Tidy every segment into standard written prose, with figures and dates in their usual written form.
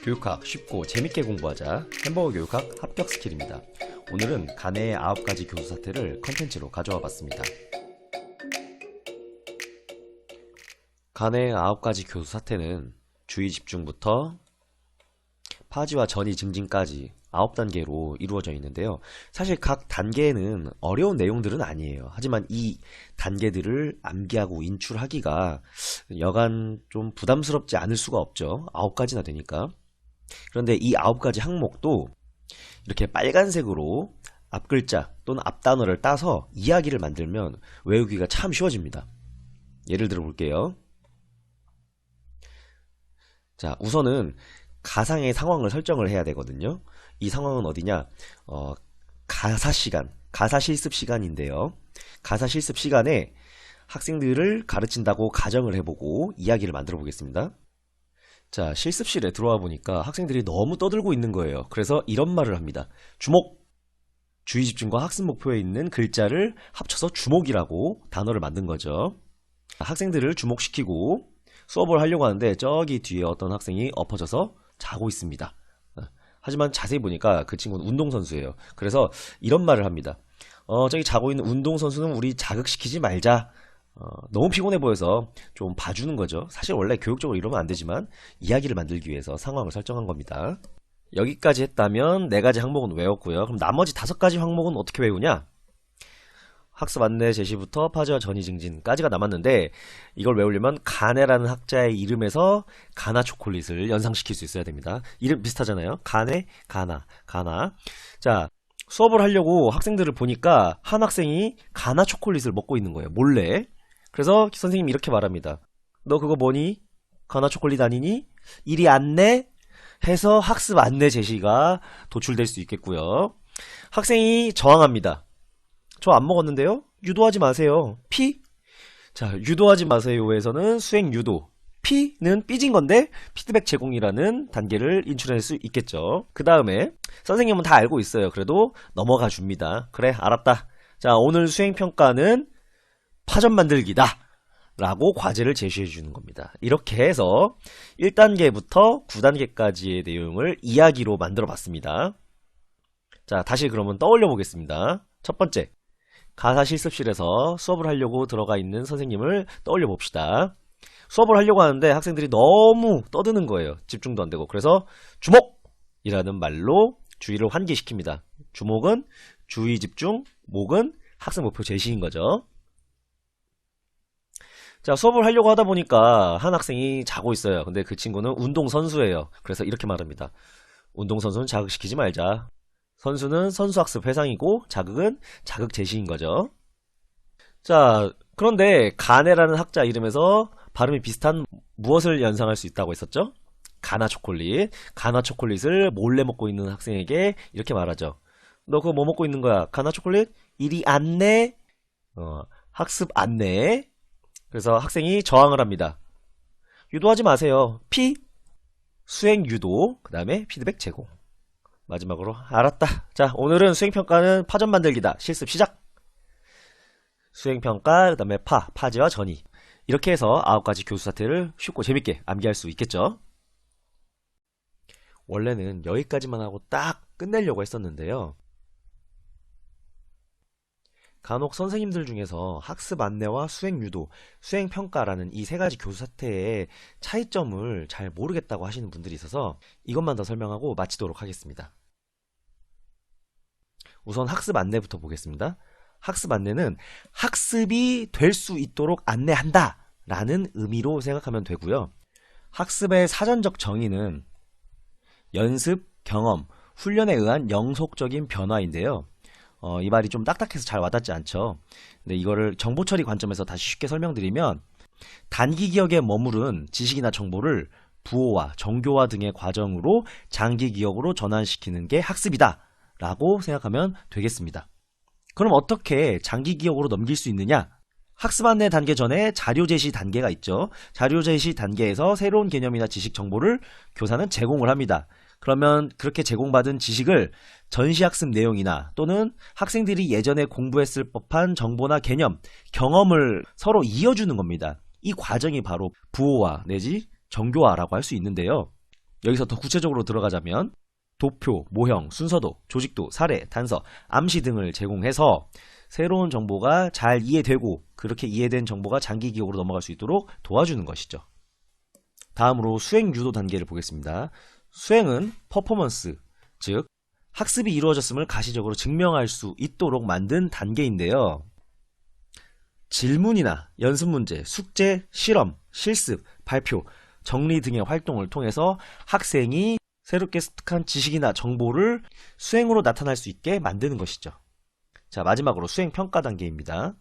교육학 쉽고 재밌게 공부하자. 햄버거 교육학 합격 스킬입니다. 오늘은 간해의 9가지 교수 사태를 컨텐츠로 가져와 봤습니다. 간해의 9가지 교수 사태는 주의 집중부터 파지와 전이 증진까지 9단계로 이루어져 있는데요. 사실 각 단계에는 어려운 내용들은 아니에요. 하지만 이 단계들을 암기하고 인출하기가 여간 좀 부담스럽지 않을 수가 없죠. 9가지나 되니까. 그런데 이 9가지 항목도 이렇게 빨간색으로 앞글자 또는 앞단어를 따서 이야기를 만들면 외우기가 참 쉬워집니다. 예를 들어 볼게요. 자, 우선은 가상의 상황을 설정을 해야 되거든요. 이 상황은 어디냐? 가사 시간, 가사 실습 시간인데요. 가사 실습 시간에 학생들을 가르친다고 가정을 해보고 이야기를 만들어 보겠습니다. 자, 실습실에 들어와 보니까 학생들이 너무 떠들고 있는 거예요. 그래서 이런 말을 합니다. 주목! 주의 집중과 학습 목표에 있는 글자를 합쳐서 주목이라고 단어를 만든 거죠. 학생들을 주목시키고 수업을 하려고 하는데 저기 뒤에 어떤 학생이 엎어져서 자고 있습니다. 하지만 자세히 보니까 그 친구는 운동선수예요. 그래서 이런 말을 합니다. 저기 자고 있는 운동선수는 우리 자극시키지 말자. 너무 피곤해 보여서 좀 봐주는 거죠. 사실 원래 교육적으로 이러면 안 되지만 이야기를 만들기 위해서 상황을 설정한 겁니다. 여기까지 했다면 4가지 항목은 외웠고요. 그럼 나머지 5가지 항목은 어떻게 외우냐? 학습 안내 제시부터 파지와 전이 증진까지가 남았는데 이걸 외우려면 가네라는 학자의 이름에서 가나 초콜릿을 연상시킬 수 있어야 됩니다. 이름 비슷하잖아요. 가네, 가나, 가나. 자, 수업을 하려고 학생들을 보니까 한 학생이 가나 초콜릿을 먹고 있는 거예요. 몰래. 그래서 선생님이 이렇게 말합니다. 너 그거 뭐니? 가나 초콜릿 아니니? 이리 안내? 해서 학습 안내 제시가 도출될 수 있겠고요. 학생이 저항합니다. 저 안 먹었는데요? 유도하지 마세요. 피? 자, 유도하지 마세요에서는 수행 유도. 피는 삐진 건데 피드백 제공이라는 단계를 인출할 수 있겠죠. 그 다음에 선생님은 다 알고 있어요. 그래도 넘어가 줍니다. 그래, 알았다. 자, 오늘 수행평가는 파전 만들기다 라고 과제를 제시해 주는 겁니다. 이렇게 해서 1단계부터 9단계까지의 내용을 이야기로 만들어 봤습니다. 자, 다시 그러면 떠올려 보겠습니다. 첫 번째, 가사 실습실에서 수업을 하려고 들어가 있는 선생님을 떠올려 봅시다. 수업을 하려고 하는데 학생들이 너무 떠드는 거예요. 집중도 안 되고. 그래서 주목이라는 말로 주의를 환기시킵니다. 주목은 주의 집중, 목은 학습 목표 제시인 거죠. 자, 수업을 하려고 하다 보니까 한 학생이 자고 있어요. 근데 그 친구는 운동선수예요. 그래서 이렇게 말합니다. 운동선수는 자극시키지 말자. 선수는 선수학습 회상이고 자극은 자극 제시인 거죠. 자, 그런데 가네라는 학자 이름에서 발음이 비슷한 무엇을 연상할 수 있다고 했었죠? 가나 초콜릿. 가나 초콜릿을 몰래 먹고 있는 학생에게 이렇게 말하죠. 너 그거 뭐 먹고 있는 거야? 가나 초콜릿? 이리 안내? 학습 안내. 그래서 학생이 저항을 합니다. 유도하지 마세요. 피? 수행 유도. 그 다음에 피드백 제공. 마지막으로 알았다. 자, 오늘은 수행평가는 파전 만들기다. 실습 시작. 수행평가, 그 다음에 파지와 전이. 이렇게 해서 9가지 교수 사태를 쉽고 재밌게 암기할 수 있겠죠. 원래는 여기까지만 하고 딱 끝내려고 했었는데요. 간혹 선생님들 중에서 학습 안내와 수행 유도, 수행 평가라는 이 3가지 교수 사태의 차이점을 잘 모르겠다고 하시는 분들이 있어서 이것만 더 설명하고 마치도록 하겠습니다. 우선 학습 안내부터 보겠습니다. 학습 안내는 학습이 될 수 있도록 안내한다 라는 의미로 생각하면 되고요. 학습의 사전적 정의는 연습, 경험, 훈련에 의한 영속적인 변화인데요. 이 말이 좀 딱딱해서 잘 와닿지 않죠. 근데 이거를 정보 처리 관점에서 다시 쉽게 설명드리면 단기 기억에 머무른 지식이나 정보를 부호화, 정교화 등의 과정으로 장기 기억으로 전환시키는 게 학습이다 라고 생각하면 되겠습니다. 그럼 어떻게 장기 기억으로 넘길 수 있느냐? 학습 안내 단계 전에 자료 제시 단계가 있죠. 자료 제시 단계에서 새로운 개념이나 지식 정보를 교사는 제공을 합니다. 그러면 그렇게 제공받은 지식을 전시학습 내용이나 또는 학생들이 예전에 공부했을 법한 정보나 개념, 경험을 서로 이어주는 겁니다. 이 과정이 바로 부호화 내지 정교화라고 할 수 있는데요. 여기서 더 구체적으로 들어가자면 도표, 모형, 순서도, 조직도, 사례, 단서, 암시 등을 제공해서 새로운 정보가 잘 이해되고 그렇게 이해된 정보가 장기 기억으로 넘어갈 수 있도록 도와주는 것이죠. 다음으로 수행 유도 단계를 보겠습니다. 수행은 퍼포먼스, 즉 학습이 이루어졌음을 가시적으로 증명할 수 있도록 만든 단계인데요. 질문이나 연습 문제, 숙제, 실험, 실습, 발표, 정리 등의 활동을 통해서 학생이 새롭게 습득한 지식이나 정보를 수행으로 나타날 수 있게 만드는 것이죠. 자, 마지막으로 수행평가 단계입니다.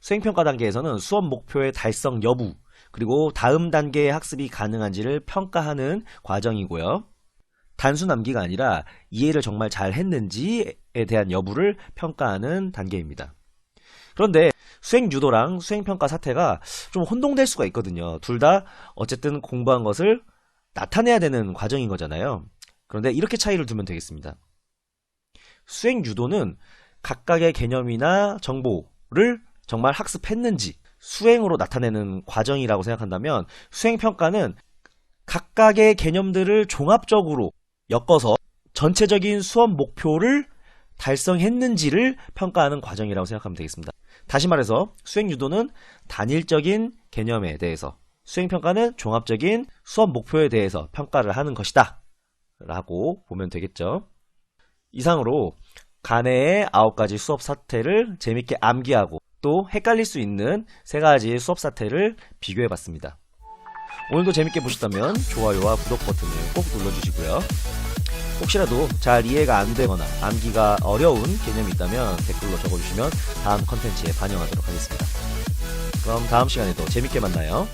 수행평가 단계에서는 수업 목표의 달성 여부, 그리고 다음 단계의 학습이 가능한지를 평가하는 과정이고요. 단순 암기가 아니라 이해를 정말 잘 했는지에 대한 여부를 평가하는 단계입니다. 그런데 수행유도랑 수행평가 사태가 좀 혼동될 수가 있거든요. 둘 다 어쨌든 공부한 것을 나타내야 되는 과정인 거잖아요. 그런데 이렇게 차이를 두면 되겠습니다. 수행유도는 각각의 개념이나 정보를 정말 학습했는지 수행으로 나타내는 과정이라고 생각한다면, 수행평가는 각각의 개념들을 종합적으로 엮어서 전체적인 수업 목표를 달성했는지를 평가하는 과정이라고 생각하면 되겠습니다. 다시 말해서 수행유도는 단일적인 개념에 대해서, 수행평가는 종합적인 수업 목표에 대해서 평가를 하는 것이다 라고 보면 되겠죠. 이상으로 간해의 9가지 수업 사태를 재밌게 암기하고 또 헷갈릴 수 있는 3가지의 수업 사태를 비교해봤습니다. 오늘도 재밌게 보셨다면 좋아요와 구독 버튼을 꼭 눌러주시고요. 혹시라도 잘 이해가 안 되거나 암기가 어려운 개념이 있다면 댓글로 적어주시면 다음 컨텐츠에 반영하도록 하겠습니다. 그럼 다음 시간에도 재밌게 만나요.